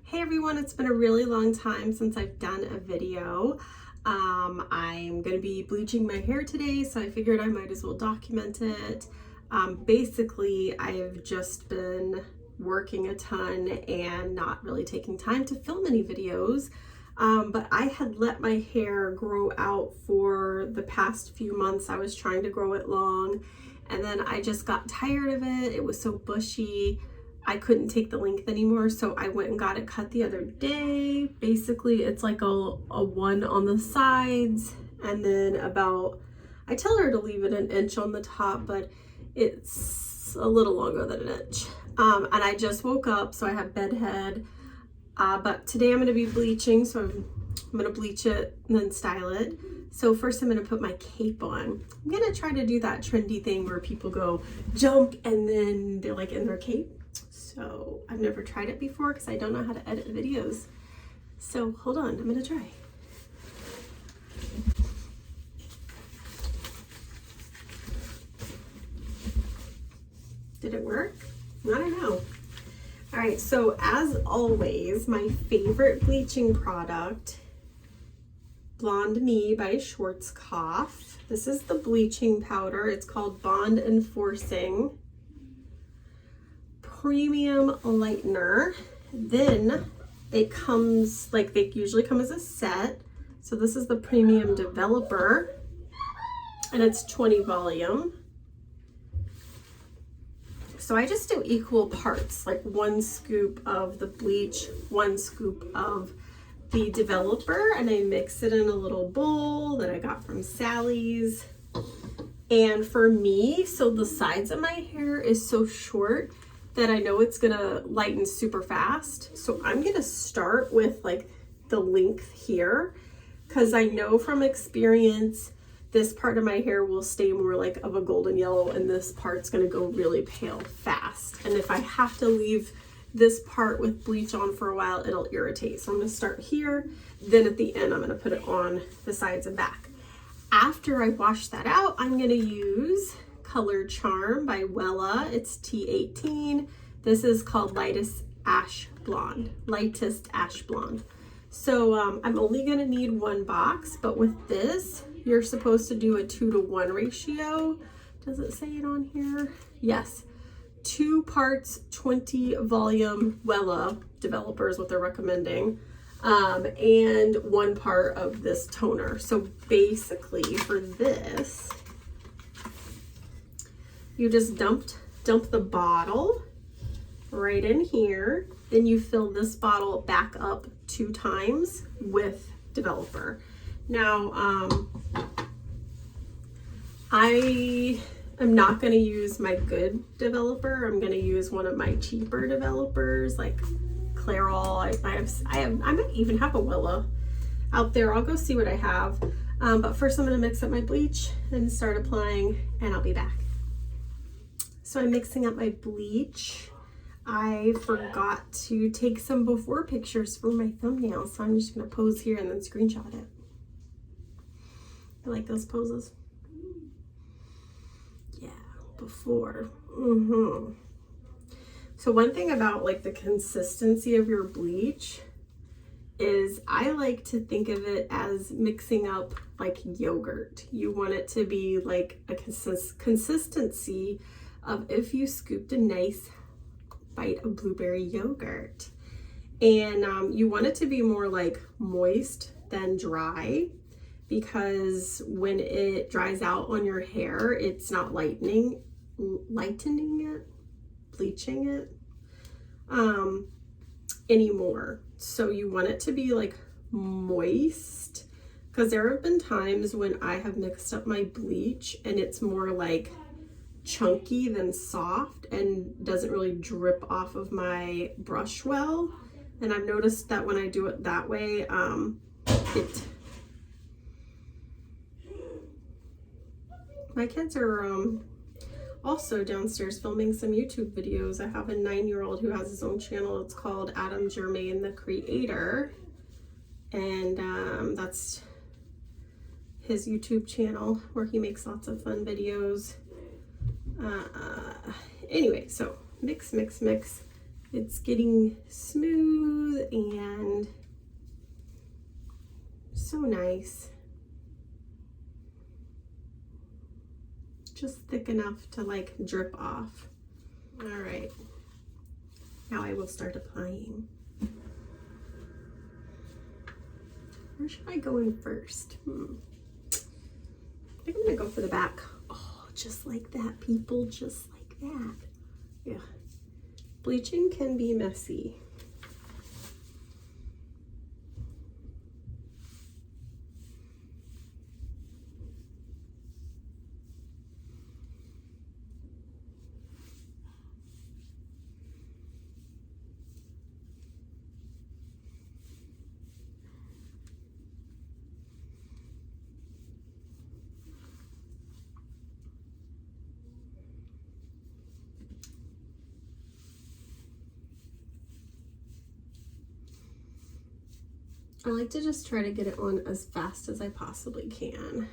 Hey everyone, it's been a really long time since I've done a video. I'm going to be bleaching my hair today, so I figured I might as well document it. Basically, I've just been working a ton and not really taking time to film any videos. But I had let my hair grow out for the past few months. I was trying to grow it long, and then I just got tired of it. It was so bushy. I couldn't take the length anymore, so I went and got it cut the other day. Basically, it's like a one on the sides, and then about, I tell her to leave it an inch on the top, but it's a little longer than an inch. And I just woke up, so I have bedhead. But today I'm going to be bleaching, so I'm going to bleach it and then style it. So first I'm going to put my cape on. I'm going to try to do that trendy thing where people go jump and then they're like in their cape. So I've never tried it before because I don't know how to edit videos. So hold on, I'm going to try. Did it work? I don't know. All right, so as always, my favorite bleaching product, Blonde Me by Schwarzkopf. This is the bleaching powder. It's called Bond Enforcing Premium Lightener. Then it comes, like they usually come as a set. So this is the Premium Developer, and it's 20 volume. So I just do equal parts, like 1 scoop of the bleach, 1 scoop of the developer, and I mix it in a little bowl that I got from Sally's. And for me, so the sides of my hair is so short that I know it's gonna lighten super fast. So I'm gonna start with like the length here, because I know from experience this part of my hair will stay more like of a golden yellow, and this part's gonna go really pale fast. And if I have to leave this part with bleach on for a while, it'll irritate. So I'm gonna start here, then at the end I'm gonna put it on the sides and back. After I wash that out, I'm gonna use Color Charm by Wella. It's T18. This is called Lightest Ash Blonde. So I'm only gonna need 1 box, but with this, you're supposed to do a 2-to-1 ratio. Does it say it on here? Yes. 2 parts, 20 volume Wella developer is what they're recommending. And 1 part of this toner. So basically for this, you just dump the bottle right in here. Then you fill this bottle back up 2 times with developer. Now, I am not going to use my good developer. I'm going to use one of my cheaper developers like Clairol. I might even have a Wella out there. I'll go see what I have. But first I'm going to mix up my bleach and start applying, and I'll be back. So I'm mixing up my bleach. I forgot to take some before pictures for my thumbnail, so I'm just going to pose here and then screenshot it. I like those poses. Yeah, before. So one thing about like the consistency of your bleach is I like to think of it as mixing up like yogurt. You want it to be like a consistency of if you scooped a nice bite of blueberry yogurt. And you want it to be more like moist than dry, because when it dries out on your hair, it's not lightening it, bleaching it anymore. So you want it to be like moist, because there have been times when I have mixed up my bleach and it's more like chunky than soft and doesn't really drip off of my brush well. And I've noticed that when I do it that way, my kids are also downstairs filming some YouTube videos. I have a 9-year-old who has his own channel. It's called Adam Germain the Creator, and that's his YouTube channel where he makes lots of fun videos. Anyway, so mix. It's getting smooth and so nice. Just thick enough to like drip off. All right, now I will start applying. Where should I go in first? I think I'm gonna go for the back. Oh, just like that, people, just like that. Yeah, bleaching can be messy. I like to just try to get it on as fast as I possibly can.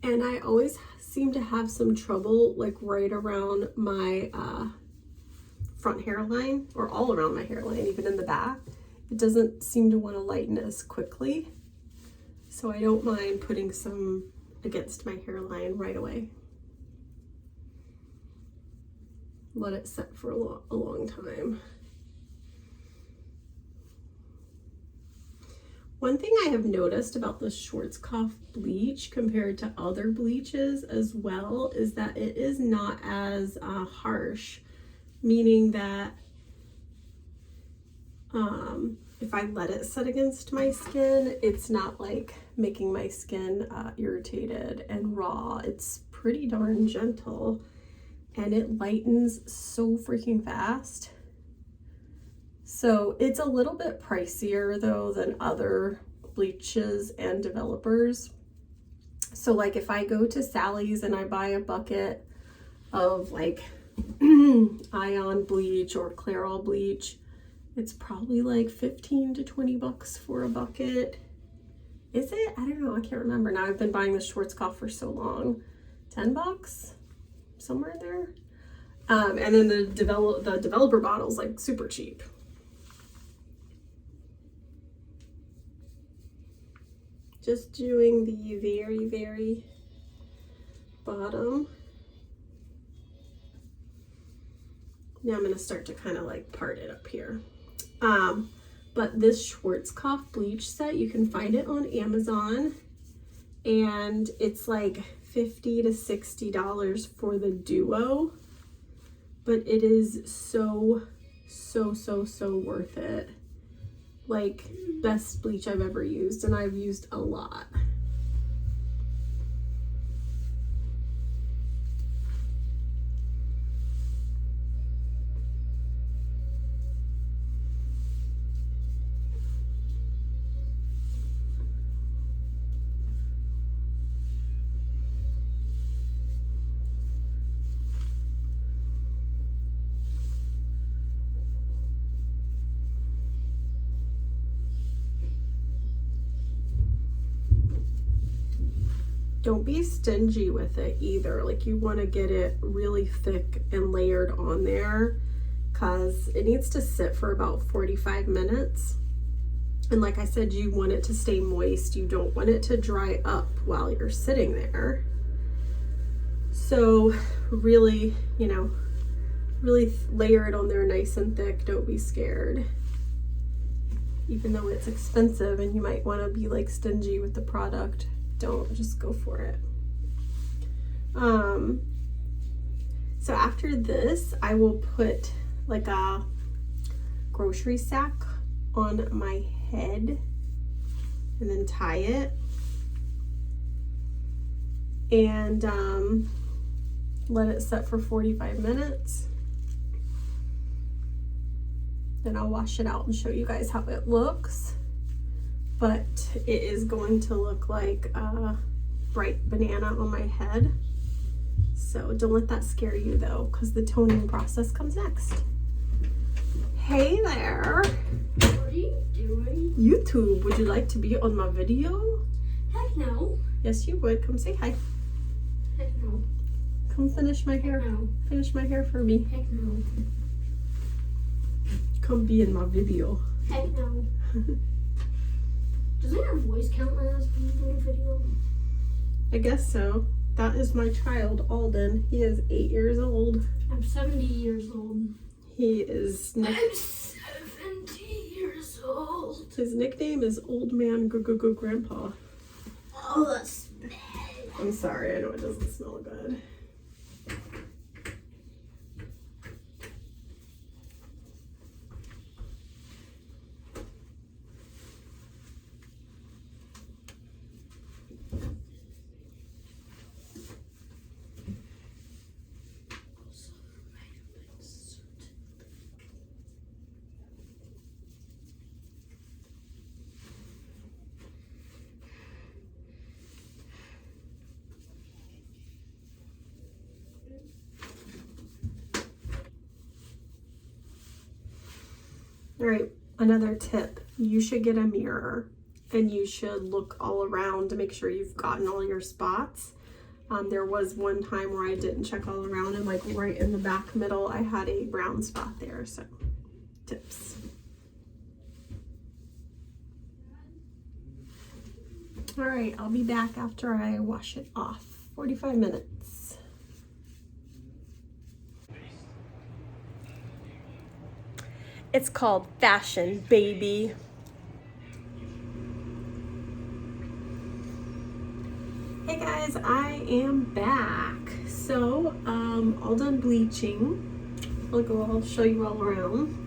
And I always seem to have some trouble like right around my front hairline, or all around my hairline, even in the back. It doesn't seem to want to lighten as quickly. So I don't mind putting some against my hairline right away. Let it set for a long time. One thing I have noticed about the Schwarzkopf bleach compared to other bleaches as well is that it is not as harsh, meaning that if I let it set against my skin, it's not like making my skin irritated and raw. It's pretty darn gentle, and it lightens so freaking fast. So it's a little bit pricier though than other bleaches and developers. So like if I go to Sally's and I buy a bucket of like ion bleach or Clairol bleach, it's probably like 15 to 20 bucks for a bucket. Is it? I don't know, I can't remember. Now I've been buying the Schwarzkopf for so long. 10 bucks? Somewhere in there. And then the developer bottle's like super cheap. Just doing the very, very bottom. Now I'm gonna start to kind of like part it up here. But this Schwarzkopf bleach set, you can find it on Amazon, and it's like $50 to $60 for the duo, but it is so worth it. Like, best bleach I've ever used, and I've used a lot. Don't be stingy with it either. Like, you want to get it really thick and layered on there, because it needs to sit for about 45 minutes. And like I said, you want it to stay moist. You don't want it to dry up while you're sitting there. So really, you know, really layer it on there nice and thick. Don't be scared. Even though it's expensive and you might want to be like stingy with the product, don't, just go for it. So after this, I will put like a grocery sack on my head and then tie it, and let it set for 45 minutes. Then I'll wash it out and show you guys how it looks. But it is going to look like a bright banana on my head. So don't let that scare you though, because the toning process comes next. Hey there. What are you doing? YouTube, would you like to be on my video? Heck no. Yes, you would. Come say hi. Heck no. Come finish my hair. No. Finish my hair for me. Heck no. Come be in my video. Heck no. Doesn't your voice count as being in a video? I guess so. That is my child, Alden. He is 8 years old. I'm 70 years old. He is... I'm 70 years old. His nickname is Old Man Grandpa. Oh, that's bad. I'm sorry, I know it doesn't smell good. All right, another tip. You should get a mirror and you should look all around to make sure you've gotten all your spots. There was one time where I didn't check all around and like right in the back middle, I had a brown spot there, so tips. All right, I'll be back after I wash it off. 45 minutes. It's called fashion, baby. Hey guys, I am back. So, all done bleaching. I'll show you all around.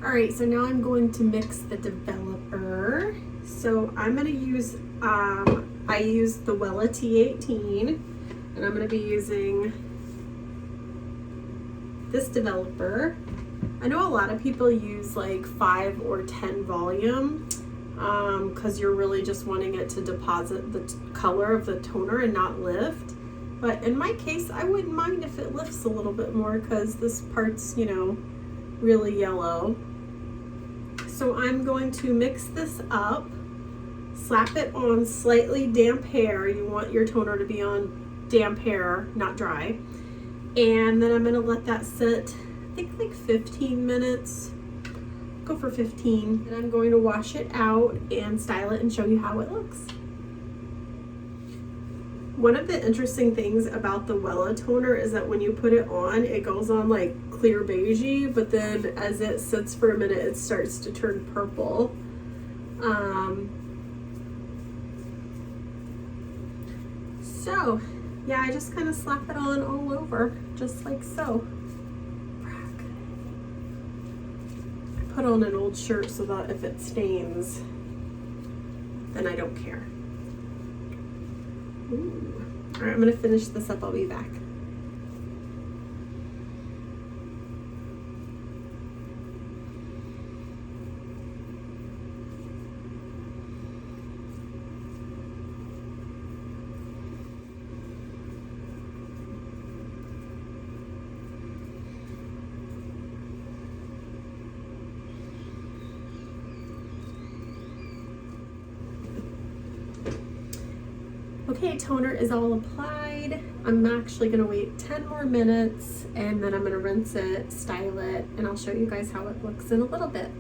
All right, so now I'm going to mix the developer. So I'm gonna use, I used the Wella T18, and I'm gonna be using this developer. I know a lot of people use like 5 or 10 volume because you're really just wanting it to deposit the color of the toner and not lift. But in my case, I wouldn't mind if it lifts a little bit more because this part's, you know, really yellow. So I'm going to mix this up, slap it on slightly damp hair. You want your toner to be on damp hair, not dry. And then I'm gonna let that sit, I think like 15 minutes. Go for 15. And I'm going to wash it out and style it and show you how it looks. One of the interesting things about the Wella toner is that when you put it on, it goes on like clear beigey, but then as it sits for a minute, it starts to turn purple. So yeah, I just kind of slap it on all over, just like so. I put on an old shirt so that if it stains, then I don't care. Ooh. All right, I'm gonna finish this up, I'll be back. Okay, toner is all applied. I'm actually gonna wait 10 more minutes and then I'm gonna rinse it, style it, and I'll show you guys how it looks in a little bit.